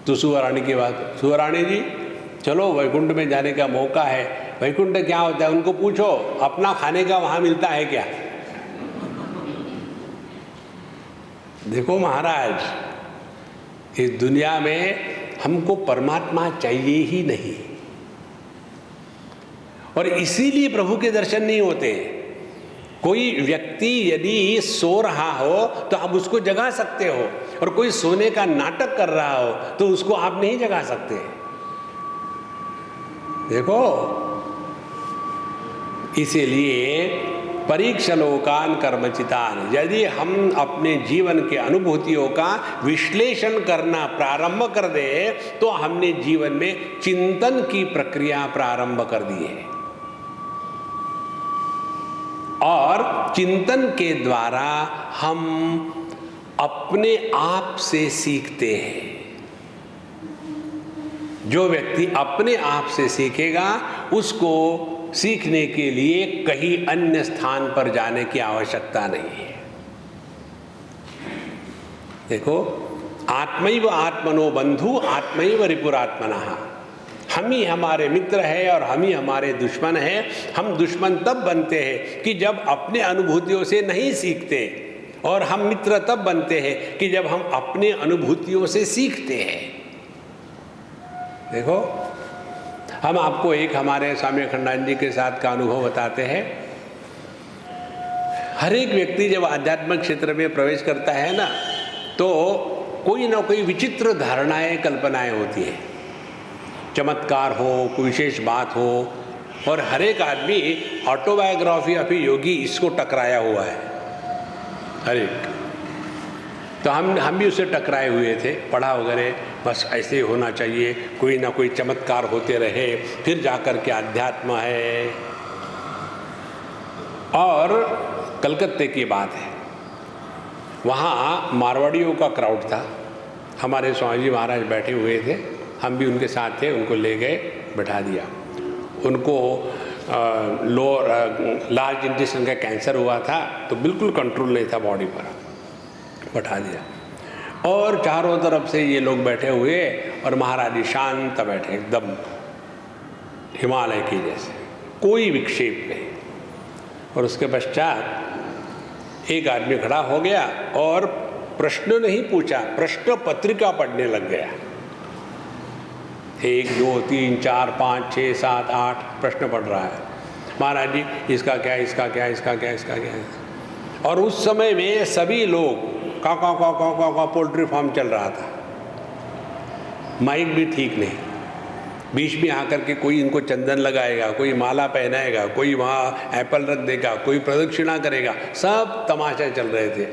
तो सुवराणी की बात, सुवराणी जी चलो वैकुंठ में जाने का मौका है। वैकुंठ क्या होता है उनको पूछो, अपना खाने का वहां मिलता है क्या? देखो महाराज, इस दुनिया में हमको परमात्मा चाहिए ही नहीं, और इसीलिए प्रभु के दर्शन नहीं होते। कोई व्यक्ति यदि सो रहा हो तो आप उसको जगा सकते हो, और कोई सोने का नाटक कर रहा हो तो उसको आप नहीं जगा सकते। देखो, इसीलिए परीक्षलोकान कर्मचितान, यदि हम अपने जीवन के अनुभूतियों का विश्लेषण करना प्रारंभ कर दे तो हमने जीवन में चिंतन की प्रक्रिया प्रारंभ कर दी है, और चिंतन के द्वारा हम अपने आप से सीखते हैं। जो व्यक्ति अपने आप से सीखेगा उसको सीखने के लिए कहीं अन्य स्थान पर जाने की आवश्यकता नहीं है। देखो, आत्मैव आत्मनो बंधु आत्मैव रिपुरात्मनः, हम ही हमारे मित्र हैं और हम ही हमारे दुश्मन हैं। हम दुश्मन तब बनते हैं कि जब अपने अनुभूतियों से नहीं सीखते, और हम मित्र तब बनते हैं कि जब हम अपने अनुभूतियों से सीखते हैं। देखो, हम आपको एक हमारे स्वामी अखंडानंद जी के साथ का अनुभव बताते हैं। हर एक व्यक्ति जब आध्यात्मिक क्षेत्र में प्रवेश करता है ना, तो कोई ना कोई विचित्र धारणाएं, कल्पनाएं होती है। चमत्कार हो, कोई विशेष बात हो, और हर एक आदमी ऑटोबायोग्राफी ऑफ योगी इसको टकराया हुआ है, हर एक। तो हम भी उससे टकराए हुए थे, पढ़ा वगैरह, बस ऐसे ही होना चाहिए, कोई ना कोई चमत्कार होते रहे, फिर जाकर के अध्यात्म है। और कलकत्ते की बात है, वहाँ मारवाड़ियों का क्राउड था। हमारे स्वामी जी महाराज बैठे हुए थे, हम भी उनके साथ थे, उनको ले गए, बैठा दिया। उनको लार्ज इंटेस्टाइन का कैंसर हुआ था, तो बिल्कुल कंट्रोल नहीं था बॉडी पर, बैठा दिया। और चारों तरफ से ये लोग बैठे हुए, और महाराज जी शांत बैठे, एकदम हिमालय की जैसे, कोई विक्षेप नहीं। और उसके पश्चात एक आदमी खड़ा हो गया और प्रश्न नहीं पूछा, प्रश्न पत्रिका पढ़ने लग गया। 1 2 3 4 5 6 7 8 प्रश्न पढ़ रहा है। महाराज जी इसका क्या, इसका क्या, इसका क्या, इसका क्या। और उस समय में सभी लोग का पोल्ट्री फार्म चल रहा था, माइक भी ठीक नहीं, बीच में आकर के कोई इनको चंदन लगाएगा, कोई माला पहनाएगा, कोई वहाँ एप्पल रख देगा, कोई प्रदक्षिणा करेगा, सब तमाशे चल रहे थे।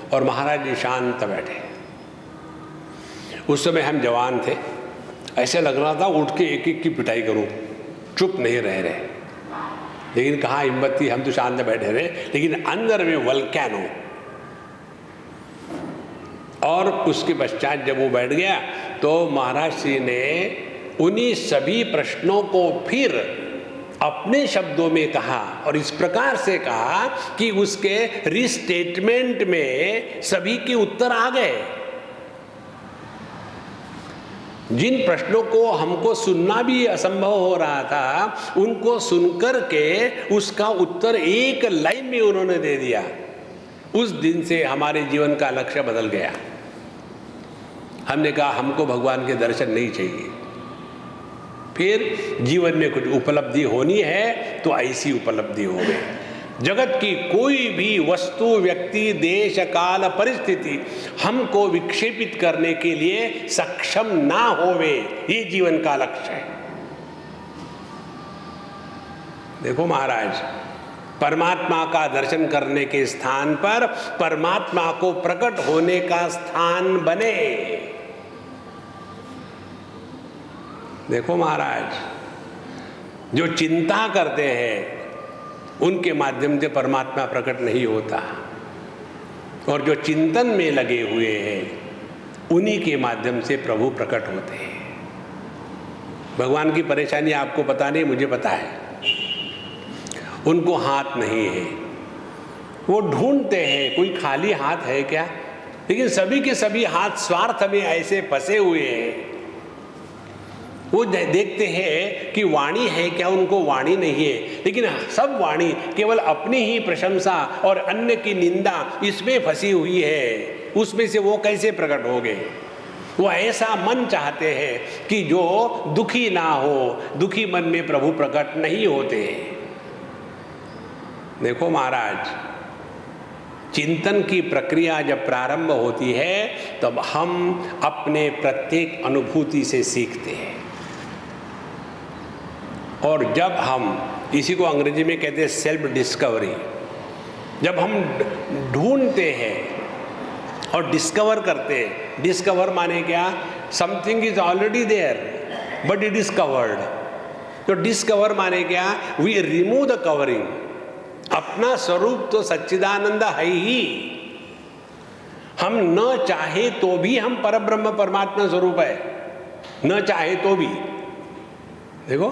और महाराज जी शांत बैठे। उस समय हम जवान थे, ऐसे लग रहा था उठ के एक एक की पिटाई करूं, चुप नहीं रह रहे। लेकिन कहाँ हिम्मत थी, हम तो शांत बैठे रहे, लेकिन अंदर में वल्कैनो। और उसके पश्चात जब वो बैठ गया तो महाराज श्री ने उन्हीं सभी प्रश्नों को फिर अपने शब्दों में कहा, और इस प्रकार से कहा कि उसके रिस्टेटमेंट में सभी के उत्तर आ गए। जिन प्रश्नों को हमको सुनना भी असंभव हो रहा था, उनको सुनकर के उसका उत्तर एक लाइन में उन्होंने दे दिया। उस दिन से हमारे जीवन का लक्ष्य बदल गया। हमने कहा हमको भगवान के दर्शन नहीं चाहिए, फिर जीवन में कुछ उपलब्धि होनी है तो ऐसी उपलब्धि हो गई। जगत की कोई भी वस्तु, व्यक्ति, देश, काल, परिस्थिति हमको विक्षेपित करने के लिए सक्षम ना होवे, ये जीवन का लक्ष्य है। देखो महाराज, परमात्मा का दर्शन करने के स्थान पर परमात्मा को प्रकट होने का स्थान बने। देखो महाराज, जो चिंता करते हैं उनके माध्यम से परमात्मा प्रकट नहीं होता, और जो चिंतन में लगे हुए हैं उन्हीं के माध्यम से प्रभु प्रकट होते हैं। भगवान की परेशानी आपको पता नहीं, मुझे पता है। उनको हाथ नहीं है, वो ढूंढते हैं कोई खाली हाथ है क्या, लेकिन सभी के सभी हाथ स्वार्थ में ऐसे फंसे हुए हैं वो देखते हैं कि वाणी है क्या, उनको वाणी नहीं है, लेकिन सब वाणी केवल अपनी ही प्रशंसा और अन्य की निंदा इसमें फंसी हुई है, उसमें से वो कैसे प्रकट हो गए। वो ऐसा मन चाहते हैं कि जो दुखी ना हो, दुखी मन में प्रभु प्रकट नहीं होते। देखो महाराज, चिंतन की प्रक्रिया जब प्रारंभ होती है तब हम अपने प्रत्येक अनुभूति से सीखते हैं, और जब हम, इसी को अंग्रेजी में कहते हैं सेल्फ डिस्कवरी, जब हम ढूंढते हैं और डिस्कवर करते हैं। डिस्कवर माने क्या? Something is already there but it is covered. तो डिस्कवर माने क्या? We remove the covering. अपना स्वरूप तो सच्चिदानंद है ही, हम न चाहे तो भी हम परब्रह्म परमात्मा स्वरूप है, न चाहे तो भी। देखो,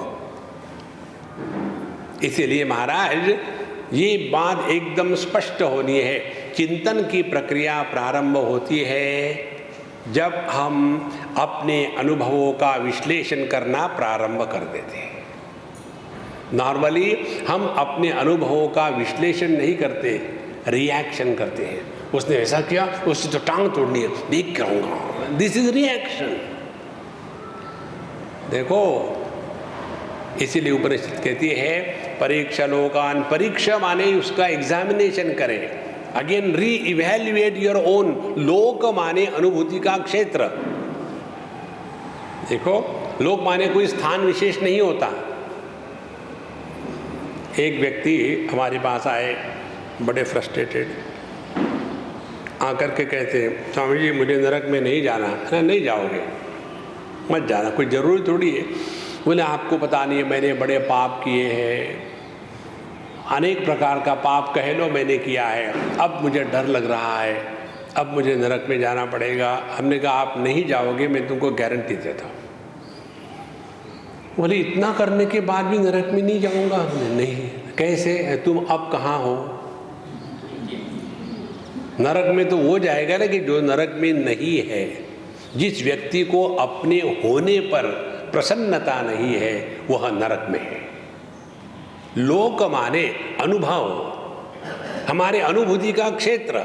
इसीलिए महाराज ये बात एकदम स्पष्ट होनी है। चिंतन की प्रक्रिया प्रारंभ होती है जब हम अपने अनुभवों का विश्लेषण करना प्रारंभ कर देते हैं। नॉर्मली हम अपने अनुभवों का विश्लेषण नहीं करते, रिएक्शन करते हैं। उसने ऐसा किया, उससे तो टांग तोड़नी है, देख के रहूंगा, दिस इज रिएक्शन। देखो, इसीलिए उपनिषद कहती है परीक्षा लोकान। परीक्षा माने उसका एग्जामिनेशन करें, अगेन री इवेल्युएट योर ओन। लोक माने अनुभूति का क्षेत्र। देखो, लोक माने कोई स्थान विशेष नहीं होता। एक व्यक्ति हमारे पास आए, बड़े फ्रस्ट्रेटेड, आकर के कहते, स्वामी जी मुझे नरक में नहीं जाना। नहीं जाओगे, मत जाना, कोई जरूरी थोड़ी है। बोले आपको पता नहीं है, मैंने बड़े पाप किए हैं, अनेक प्रकार का पाप कह लो मैंने किया है, अब मुझे डर लग रहा है, अब मुझे नरक में जाना पड़ेगा। हमने कहा आप नहीं जाओगे, मैं तुमको गारंटी देता हूँ। बोले इतना करने के बाद भी नरक में नहीं जाऊंगा? नहीं। कैसे? तुम अब कहाँ हो? नरक में तो वो जाएगा ना कि जो नरक में नहीं है। जिस व्यक्ति को अपने होने पर प्रसन्नता नहीं है वह नरक में है। लोक माने अनुभव, हमारे अनुभूति का क्षेत्र।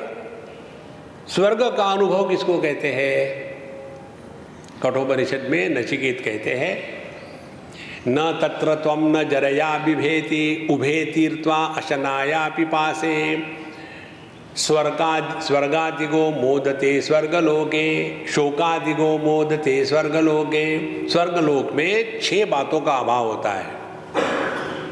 स्वर्ग का अनुभव किसको कहते हैं? कठोपनिषद में नचिकेत कहते हैं, न तत्र त्वं न जरया बिभेति उभे तीर्त्वा अशनाया पिपासे स्वर्गादिगो मोदते स्वर्गलोके शोकादिगो मोदते स्वर्गलोके। स्वर्गलोक में 6 बातों का अभाव होता है।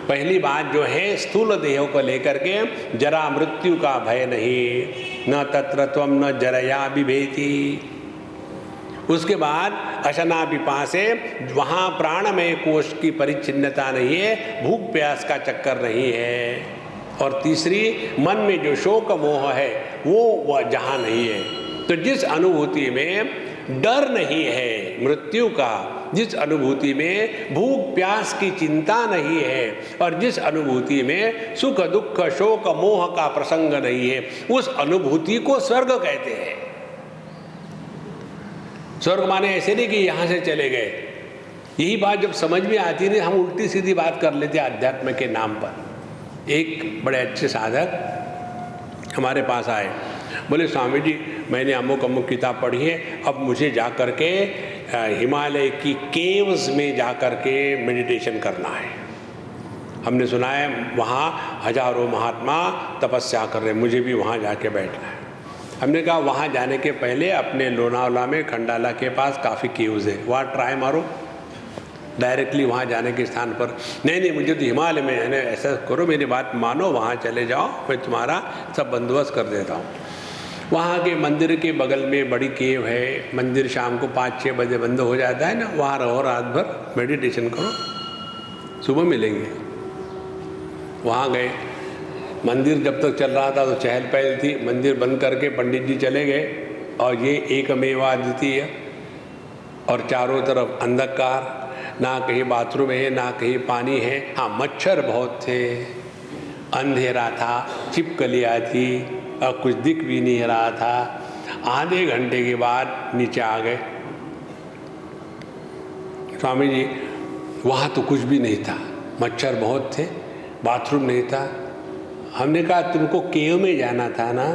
पहली बात जो है, स्थूल देह को लेकर के जरा मृत्यु का भय नहीं, न तत्र त्वं न जरया बिभेति। उसके बाद अशना पिपासे, वहाँ प्राणमय कोश की परिच्छिन्नता नहीं है, भूख प्यास का चक्कर नहीं है। और तीसरी, मन में जो शोक मोह है वो जहाँ नहीं है। तो जिस अनुभूति में डर नहीं है मृत्यु का, जिस अनुभूति में भूख प्यास की चिंता नहीं है, और जिस अनुभूति में सुख दुख शोक मोह का प्रसंग नहीं है, उस अनुभूति को स्वर्ग कहते हैं। स्वर्ग माने ऐसे नहीं कि यहाँ से चले गए। यही बात जब समझ में आती है, हम उल्टी सीधी बात कर लेते अध्यात्म के नाम पर। एक बड़े अच्छे साधक हमारे पास आए, बोले स्वामी जी मैंने अमुक अमुक किताब पढ़ी है, अब मुझे जा कर के हिमालय की केव्स में जा कर के मेडिटेशन करना है। हमने सुना है वहाँ हजारों महात्मा तपस्या कर रहे हैं, मुझे भी वहाँ जाके बैठना है। हमने कहा वहाँ जाने के पहले अपने लोनावला में खंडाला के पास काफ़ी केव्स है, वहाँ ट्राई मारो डायरेक्टली वहाँ जाने के स्थान पर। नहीं मुझे तो हिमालय में है, ऐसा करो मेरी बात मानो, वहाँ चले जाओ, मैं तुम्हारा सब बंदोबस्त कर देता हूँ। वहाँ के मंदिर के बगल में बड़ी केव है, मंदिर शाम को 5-6 बजे बंद हो जाता है ना, वहाँ रहो, रात भर मेडिटेशन करो, सुबह मिलेंगे। वहाँ गए, मंदिर जब तक चल रहा था तो चहल पहल थी, मंदिर बंद करके पंडित जी चले गए, और ये एकमेवा द्वितीय, और चारों तरफ अंधकार, ना कहीं बाथरूम है ना कहीं पानी है। हाँ, मच्छर बहुत थे, अंधेरा था, छिपकलियाँ थी, और कुछ दिख भी नहीं रहा था। आधे घंटे के बाद नीचे आ गए। स्वामी जी वहाँ तो कुछ भी नहीं था, मच्छर बहुत थे, बाथरूम नहीं था। हमने कहा तुमको केव में जाना था ना,